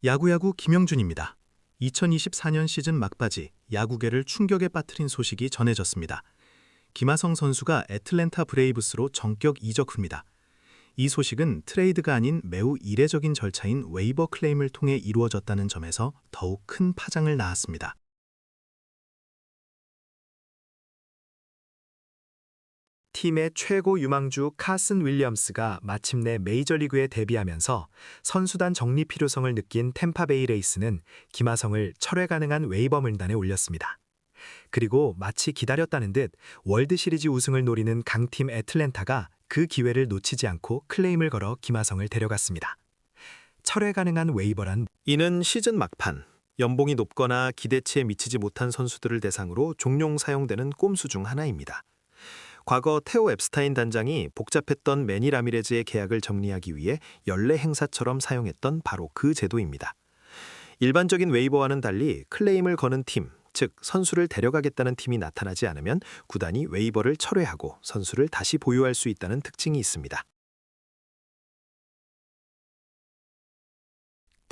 야구야구 김영준입니다. 2024년 시즌 막바지 야구계를 충격에 빠뜨린 소식이 전해졌습니다. 김하성 선수가 애틀랜타 브레이브스로 정격 이적 후입니다. 이 소식은 트레이드가 아닌 매우 이례적인 절차인 웨이버 클레임을 통해 이루어졌다는 점에서 더욱 큰 파장을 낳았습니다. 팀의 최고 유망주 카슨 윌리엄스가 마침내 메이저리그에 데뷔하면서 선수단 정리 필요성을 느낀 템파베이 레이스는 김하성을 철회 가능한 웨이버 명단에 올렸습니다. 그리고 마치 기다렸다는 듯 월드시리즈 우승을 노리는 강팀 애틀랜타가 그 기회를 놓치지 않고 클레임을 걸어 김하성을 데려갔습니다. 철회 가능한 웨이버란 이는 시즌 막판, 연봉이 높거나 기대치에 미치지 못한 선수들을 대상으로 종종 사용되는 꼼수 중 하나입니다. 과거 테오 앱스타인 단장이 복잡했던 매니 라미레즈의 계약을 정리하기 위해 연례 행사처럼 사용했던 바로 그 제도입니다. 일반적인 웨이버와는 달리 클레임을 거는 팀, 즉 선수를 데려가겠다는 팀이 나타나지 않으면 구단이 웨이버를 철회하고 선수를 다시 보유할 수 있다는 특징이 있습니다.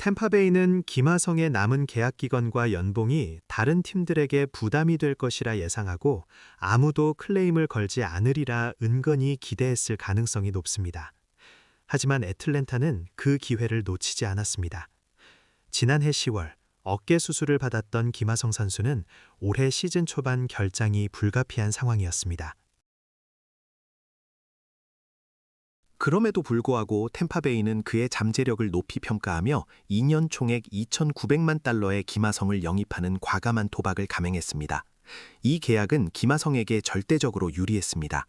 템파베이는 김하성의 남은 계약 기간과 연봉이 다른 팀들에게 부담이 될 것이라 예상하고 아무도 클레임을 걸지 않으리라 은근히 기대했을 가능성이 높습니다. 하지만 애틀랜타는 그 기회를 놓치지 않았습니다. 지난해 10월 어깨 수술을 받았던 김하성 선수는 올해 시즌 초반 결장이 불가피한 상황이었습니다. 그럼에도 불구하고 템파베이는 그의 잠재력을 높이 평가하며 2년 총액 2,900만 달러의 김하성을 영입하는 과감한 도박을 감행했습니다. 이 계약은 김하성에게 절대적으로 유리했습니다.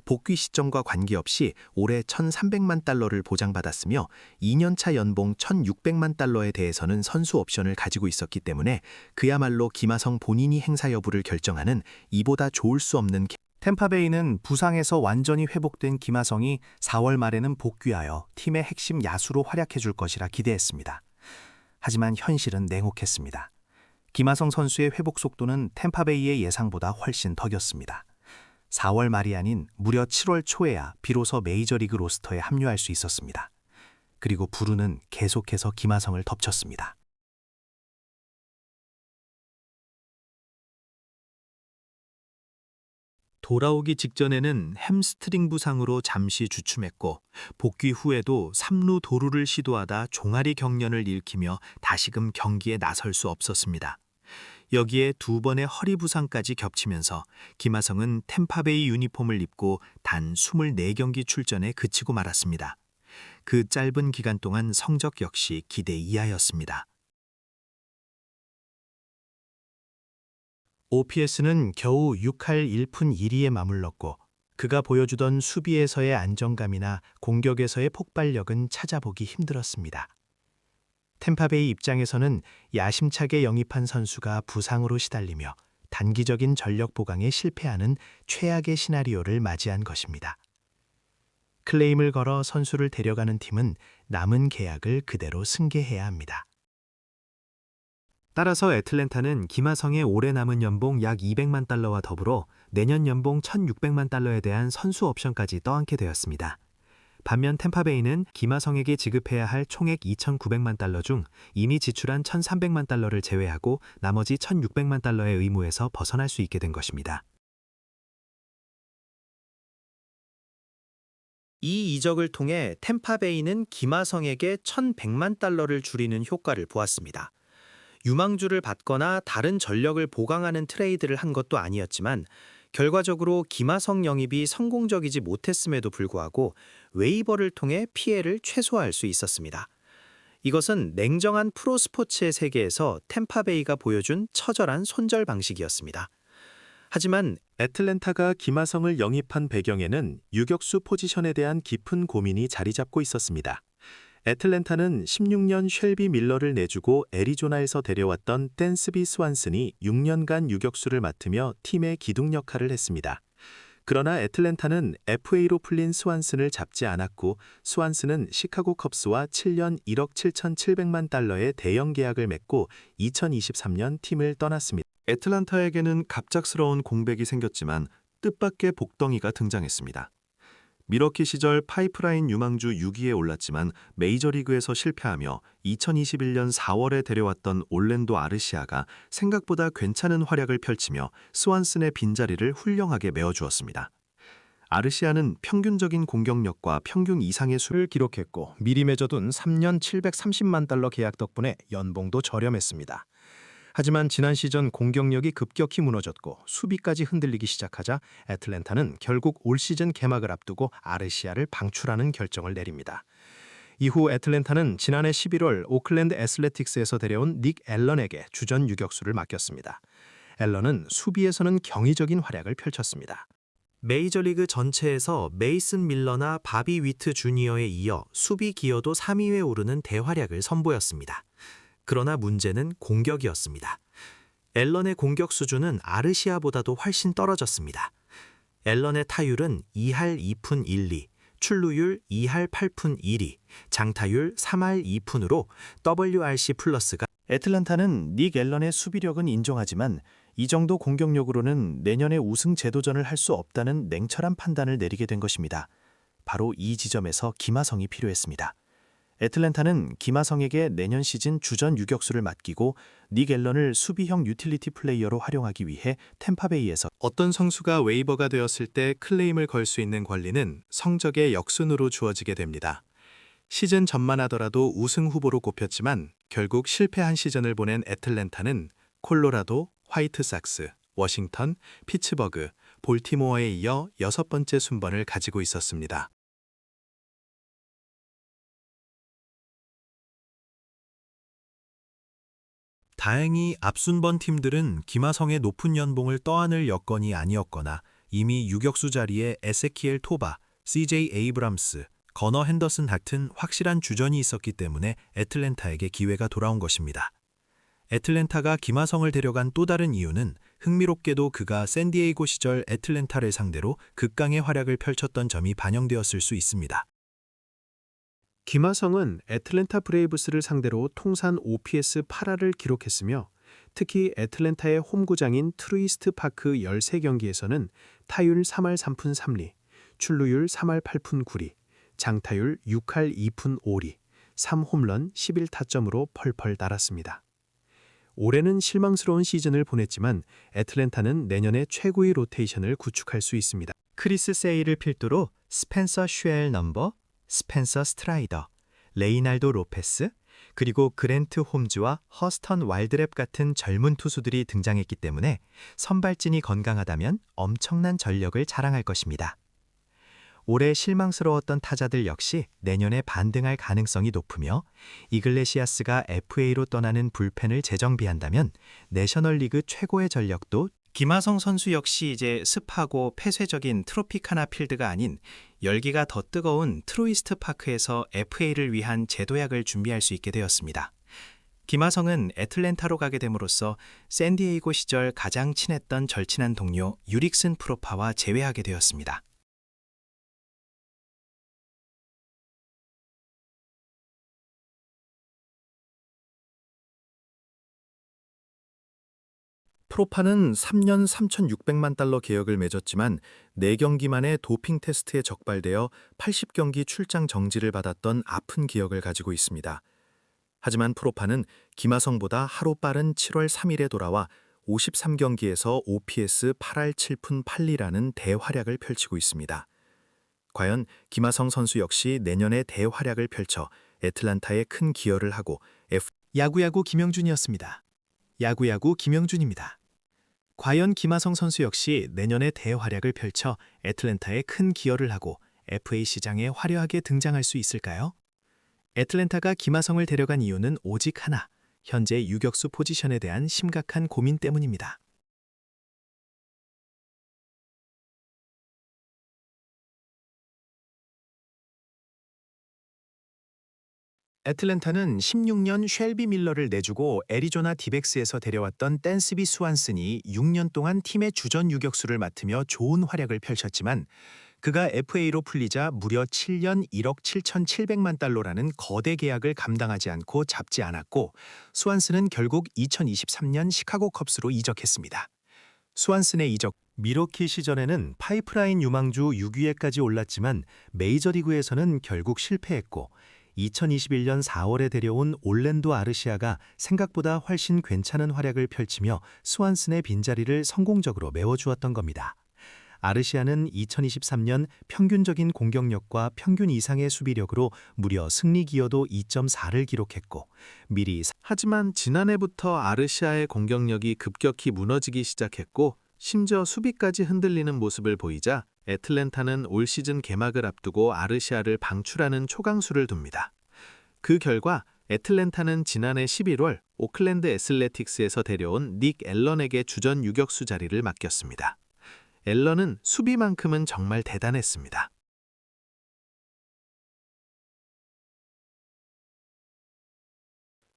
복귀 시점과 관계없이 올해 1,300만 달러를 보장받았으며 2년차 연봉 1,600만 달러에 대해서는 선수 옵션을 가지고 있었기 때문에 그야말로 김하성 본인이 행사 여부를 결정하는 이보다 좋을 수 없는 템파베이는 부상에서 완전히 회복된 김하성이 4월 말에는 복귀하여 팀의 핵심 야수로 활약해줄 것이라 기대했습니다. 하지만 현실은 냉혹했습니다. 김하성 선수의 회복 속도는 템파베이의 예상보다 훨씬 더뎠습니다. 4월 말이 아닌 무려 7월 초에야 비로소 메이저리그 로스터에 합류할 수 있었습니다. 그리고 부르는 계속해서 김하성을 덮쳤습니다. 돌아오기 직전에는 햄스트링 부상으로 잠시 주춤했고 복귀 후에도 3루 도루를 시도하다 종아리 경련을 일으키며 다시금 경기에 나설 수 없었습니다. 여기에 두 번의 허리 부상까지 겹치면서 김하성은 템파베이 유니폼을 입고 단 24경기 출전에 그치고 말았습니다. 그 짧은 기간 동안 성적 역시 기대 이하였습니다. OPS는 겨우 6할 1푼 1리에 맞물렀고 그가 보여주던 수비에서의 안정감이나 공격에서의 폭발력은 찾아보기 힘들었습니다. 템파베이 입장에서는 야심차게 영입한 선수가 부상으로 시달리며 단기적인 전력 보강에 실패하는 최악의 시나리오를 맞이한 것입니다. 클레임을 걸어 선수를 데려가는 팀은 남은 계약을 그대로 승계해야 합니다. 따라서 애틀랜타는 김하성의 올해 남은 연봉 약 200만 달러와 더불어 내년 연봉 1,600만 달러에 대한 선수 옵션까지 떠안게 되었습니다. 반면 템파베이는 김하성에게 지급해야 할 총액 2,900만 달러 중 이미 지출한 1,300만 달러를 제외하고 나머지 1,600만 달러의 의무에서 벗어날 수 있게 된 것입니다. 이 이적을 통해 템파베이는 김하성에게 1,100만 달러를 줄이는 효과를 보았습니다. 유망주를 받거나 다른 전력을 보강하는 트레이드를 한 것도 아니었지만 결과적으로 김하성 영입이 성공적이지 못했음에도 불구하고 웨이버를 통해 피해를 최소화할 수 있었습니다. 이것은 냉정한 프로스포츠의 세계에서 템파베이가 보여준 처절한 손절 방식이었습니다. 하지만 애틀랜타가 김하성을 영입한 배경에는 유격수 포지션에 대한 깊은 고민이 자리 잡고 있었습니다. 애틀랜타는 16년 쉘비 밀러를 내주고 애리조나에서 데려왔던 댄스비 스완슨이 6년간 유격수를 맡으며 팀의 기둥 역할을 했습니다. 그러나 애틀랜타는 FA로 풀린 스완슨을 잡지 않았고 스완슨은 시카고 컵스와 7년 1억 7,700만 달러의 대형 계약을 맺고 2023년 팀을 떠났습니다. 애틀랜타에게는 갑작스러운 공백이 생겼지만 뜻밖의 복덩이가 등장했습니다. 미러키 시절 파이프라인 유망주 6위에 올랐지만 메이저리그에서 실패하며 2021년 4월에 데려왔던 올랜도 아르시아가 생각보다 괜찮은 활약을 펼치며 스완슨의 빈자리를 훌륭하게 메워주었습니다. 아르시아는 평균적인 공격력과 평균 이상의 수를 기록했고 미리 맺어둔 3년 730만 달러 계약 덕분에 연봉도 저렴했습니다. 하지만 지난 시즌 공격력이 급격히 무너졌고 수비까지 흔들리기 시작하자 애틀랜타는 결국 올 시즌 개막을 앞두고 아르시아를 방출하는 결정을 내립니다. 이후 애틀랜타는 지난해 11월 오클랜드 애슬레틱스에서 데려온 닉 앨런에게 주전 유격수를 맡겼습니다. 앨런은 수비에서는 경이적인 활약을 펼쳤습니다. 메이저리그 전체에서 메이슨 밀러나 바비 위트 주니어에 이어 수비 기여도 3위에 오르는 대활약을 선보였습니다. 그러나 문제는 공격이었습니다. 앨런의 공격 수준은 아르시아보다도 훨씬 떨어졌습니다. 앨런의 타율은 2할 2푼 1리, 출루율 2할 8푼 1리, 장타율 3할 2푼으로 WRC 플러스가 애틀랜타는 닉 앨런의 수비력은 인정하지만 이 정도 공격력으로는 내년에 우승 재도전을 할 수 없다는 냉철한 판단을 내리게 된 것입니다. 바로 이 지점에서 김하성이 필요했습니다. 애틀랜타는 김하성에게 내년 시즌 주전 유격수를 맡기고 닉 앨런을 수비형 유틸리티 플레이어로 활용하기 위해 템파베이에서 어떤 선수가 웨이버가 되었을 때 클레임을 걸 수 있는 권리는 성적의 역순으로 주어지게 됩니다. 시즌 전만 하더라도 우승 후보로 꼽혔지만 결국 실패한 시즌을 보낸 애틀랜타는 콜로라도, 화이트삭스, 워싱턴, 피츠버그, 볼티모어에 이어 6번째 순번을 가지고 있었습니다. 다행히 앞순번 팀들은 김하성의 높은 연봉을 떠안을 여건이 아니었거나 이미 유격수 자리에 에세키엘 토바, CJ 에이브람스, 거너 핸더슨 같은 확실한 주전이 있었기 때문에 애틀랜타에게 기회가 돌아온 것입니다. 애틀랜타가 김하성을 데려간 또 다른 이유는 흥미롭게도 그가 샌디에이고 시절 애틀랜타를 상대로 극강의 활약을 펼쳤던 점이 반영되었을 수 있습니다. 김하성은 애틀랜타 브레이브스를 상대로 통산 OPS 8할을 기록했으며 특히 애틀랜타의 홈구장인 트루이스트 파크 13경기에서는 타율 3할 3푼 3리, 출루율 3할 8푼 9리, 장타율 6할 2푼 5리, 3홈런 11타점으로 펄펄 날았습니다. 올해는 실망스러운 시즌을 보냈지만 애틀랜타는 내년에 최고의 로테이션을 구축할 수 있습니다. 크리스 세일을 필두로 스펜서 슈엘 넘버, 스펜서 스트라이더, 레이날도 로페스, 그리고 그랜트 홈즈와 허스턴 와일드랩 같은 젊은 투수들이 등장했기 때문에 선발진이 건강하다면 엄청난 전력을 자랑할 것입니다. 올해 실망스러웠던 타자들 역시 내년에 반등할 가능성이 높으며 이글레시아스가 FA로 떠나는 불펜을 재정비한다면 내셔널리그 최고의 전력도 김하성 선수 역시 이제 습하고 폐쇄적인 트로피카나 필드가 아닌 열기가 더 뜨거운 트루이스트 파크에서 FA를 위한 제도약을 준비할 수 있게 되었습니다. 김하성은 애틀랜타로 가게 됨으로써 샌디에이고 시절 가장 친했던 절친한 동료 유릭슨 프로파와 재회하게 되었습니다. 프로파는 3년 3,600만 달러 계약을 맺었지만 4경기 만에 도핑 테스트에 적발되어 80경기 출장 정지를 받았던 아픈 기억을 가지고 있습니다. 하지만 프로파는 김하성보다 하루 빠른 7월 3일에 돌아와 53경기에서 OPS 8할 7푼 8리라는 대활약을 펼치고 있습니다. 과연 김하성 선수 역시 내년에 대활약을 펼쳐 애틀랜타에 큰 기여를 하고 야구야구 김영준이었습니다. 야구야구 김영준입니다. 과연 김하성 선수 역시 내년에 대활약을 펼쳐 애틀랜타에 큰 기여를 하고 FA 시장에 화려하게 등장할 수 있을까요? 애틀랜타가 김하성을 데려간 이유는 오직 하나, 현재 유격수 포지션에 대한 심각한 고민 때문입니다. 애틀랜타는 16년 쉘비 밀러를 내주고 애리조나 디백스에서 데려왔던 댄스비 스완슨이 6년 동안 팀의 주전 유격수를 맡으며 좋은 활약을 펼쳤지만 그가 FA로 풀리자 무려 7년 1억 7,700만 달러라는 거대 계약을 감당하지 않고 잡지 않았고 스완슨은 결국 2023년 시카고 컵스로 이적했습니다. 스완슨의 이적 미러키 시절에는 파이프라인 유망주 6위에까지 올랐지만 메이저리그에서는 결국 실패했고 2021년 4월에 데려온 올랜도 아르시아가 생각보다 훨씬 괜찮은 활약을 펼치며 스완슨의 빈자리를 성공적으로 메워주었던 겁니다. 아르시아는 2023년 평균적인 공격력과 평균 이상의 수비력으로 무려 승리 기여도 2.4를 기록했고 하지만 지난해부터 아르시아의 공격력이 급격히 무너지기 시작했고 심지어 수비까지 흔들리는 모습을 보이자 애틀랜타는 올 시즌 개막을 앞두고 아르시아를 방출하는 초강수를 둡니다. 그 결과 애틀랜타는 지난해 11월 오클랜드 애슬레틱스에서 데려온 닉 앨런에게 주전 유격수 자리를 맡겼습니다. 앨런은 수비만큼은 정말 대단했습니다.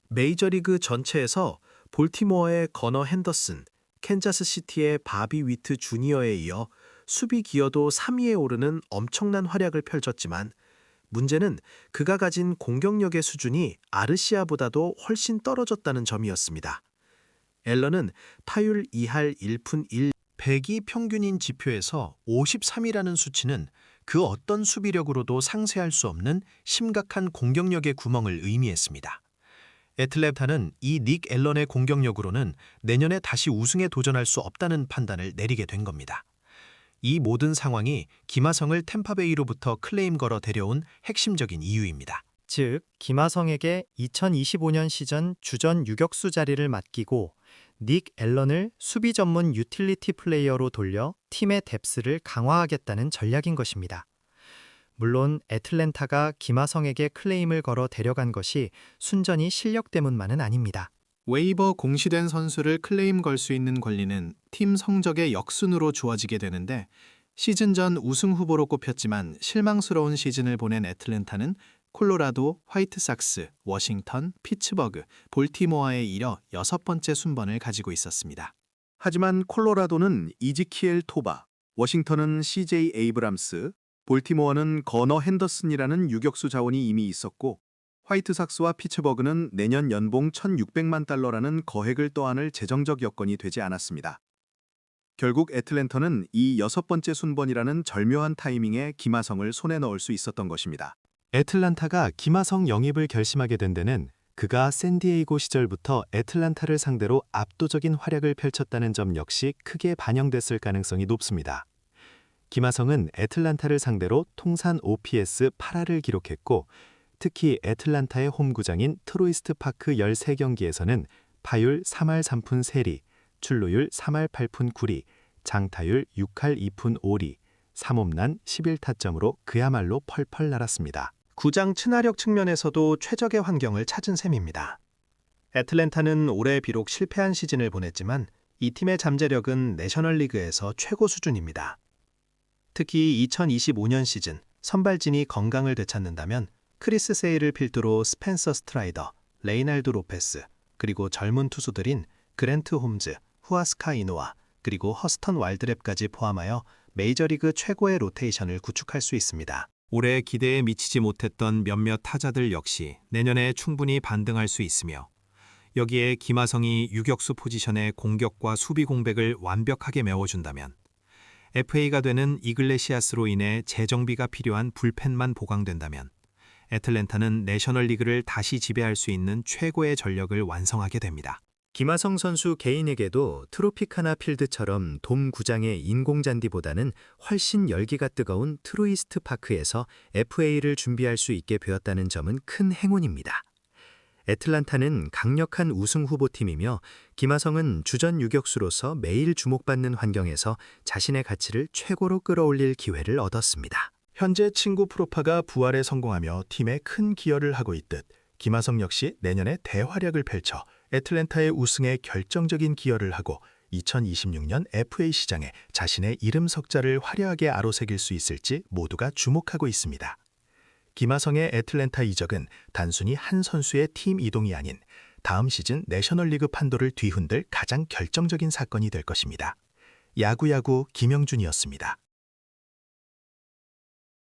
메이저리그 전체에서 볼티모어의 거너 핸더슨, 캔자스시티의 바비 위트 주니어에 이어 수비 기여도 3위에 오르는 엄청난 활약을 펼쳤지만 문제는 그가 가진 공격력의 수준이 아르시아보다도 훨씬 떨어졌다는 점이었습니다. 앨런은 타율 2할 1푼 1, 100이 평균인 지표에서 53이라는 수치는 그 어떤 수비력으로도 상쇄할 수 없는 심각한 공격력의 구멍을 의미했습니다. 애틀랜타는 이 닉 앨런의 공격력으로는 내년에 다시 우승에 도전할 수 없다는 판단을 내리게 된 겁니다. 이 모든 상황이 김하성을 템파베이로부터 클레임 걸어 데려온 핵심적인 이유입니다. 즉, 김하성에게 2025년 시즌 주전 유격수 자리를 맡기고 닉 앨런을 수비 전문 유틸리티 플레이어로 돌려 팀의 뎁스를 강화하겠다는 전략인 것입니다. 물론 애틀랜타가 김하성에게 클레임을 걸어 데려간 것이 순전히 실력 때문만은 아닙니다. 웨이버 공시된 선수를 클레임 걸 수 있는 권리는 팀 성적의 역순으로 주어지게 되는데 시즌 전 우승 후보로 꼽혔지만 실망스러운 시즌을 보낸 애틀랜타는 콜로라도, 화이트삭스, 워싱턴, 피츠버그, 볼티모어에 이어 6번째 순번을 가지고 있었습니다. 하지만 콜로라도는 이지키엘 토바, 워싱턴은 CJ 에이브람스, 볼티모어는 거너 핸더슨이라는 유격수 자원이 이미 있었고 화이트삭스와 피츠버그는 내년 연봉 1,600만 달러라는 거액을 떠안을 재정적 여건이 되지 않았습니다. 결국 애틀랜타는 이 6번째 순번이라는 절묘한 타이밍에 김하성을 손에 넣을 수 있었던 것입니다. 애틀란타가 김하성 영입을 결심하게 된 데는 그가 샌디에이고 시절부터 애틀란타를 상대로 압도적인 활약을 펼쳤다는 점 역시 크게 반영됐을 가능성이 높습니다. 김하성은 애틀란타를 상대로 통산 OPS 8할을 기록했고 특히 애틀란타의 홈구장인 트로이스트 파크 13경기에서는 파율 3할 3푼 3리, 출루율 3할 8푼 9리, 장타율 6할 2푼 5리, 3홈런 11타점으로 그야말로 펄펄 날았습니다. 구장 친화력 측면에서도 최적의 환경을 찾은 셈입니다. 애틀랜타는 올해 비록 실패한 시즌을 보냈지만 이 팀의 잠재력은 내셔널리그에서 최고 수준입니다. 특히 2025년 시즌 선발진이 건강을 되찾는다면 크리스 세일을 필두로 스펜서 스트라이더, 레이날드 로페스, 그리고 젊은 투수들인 그랜트 홈즈, 후아스카 이노아, 그리고 허스턴 와일드랩까지 포함하여 메이저리그 최고의 로테이션을 구축할 수 있습니다. 올해 기대에 미치지 못했던 몇몇 타자들 역시 내년에 충분히 반등할 수 있으며 여기에 김하성이 유격수 포지션의 공격과 수비 공백을 완벽하게 메워준다면 FA가 되는 이글레시아스로 인해 재정비가 필요한 불펜만 보강된다면 애틀랜타는 내셔널리그를 다시 지배할 수 있는 최고의 전력을 완성하게 됩니다. 김하성 선수 개인에게도 트로피카나 필드처럼 돔 구장의 인공잔디보다는 훨씬 열기가 뜨거운 트로이스트 파크에서 FA를 준비할 수 있게 되었다는 점은 큰 행운입니다. 애틀란타는 강력한 우승 후보팀이며 김하성은 주전 유격수로서 매일 주목받는 환경에서 자신의 가치를 최고로 끌어올릴 기회를 얻었습니다. 현재 친구 프로파가 부활에 성공하며 팀에 큰 기여를 하고 있듯 김하성 역시 내년에 대활약을 펼쳐 애틀랜타의 우승에 결정적인 기여를 하고 2026년 FA 시장에 자신의 이름 석자를 화려하게 아로새길 수 있을지 모두가 주목하고 있습니다. 김하성의 애틀랜타 이적은 단순히 한 선수의 팀 이동이 아닌 다음 시즌 내셔널리그 판도를 뒤흔들 가장 결정적인 사건이 될 것입니다. 야구야구 김영준이었습니다.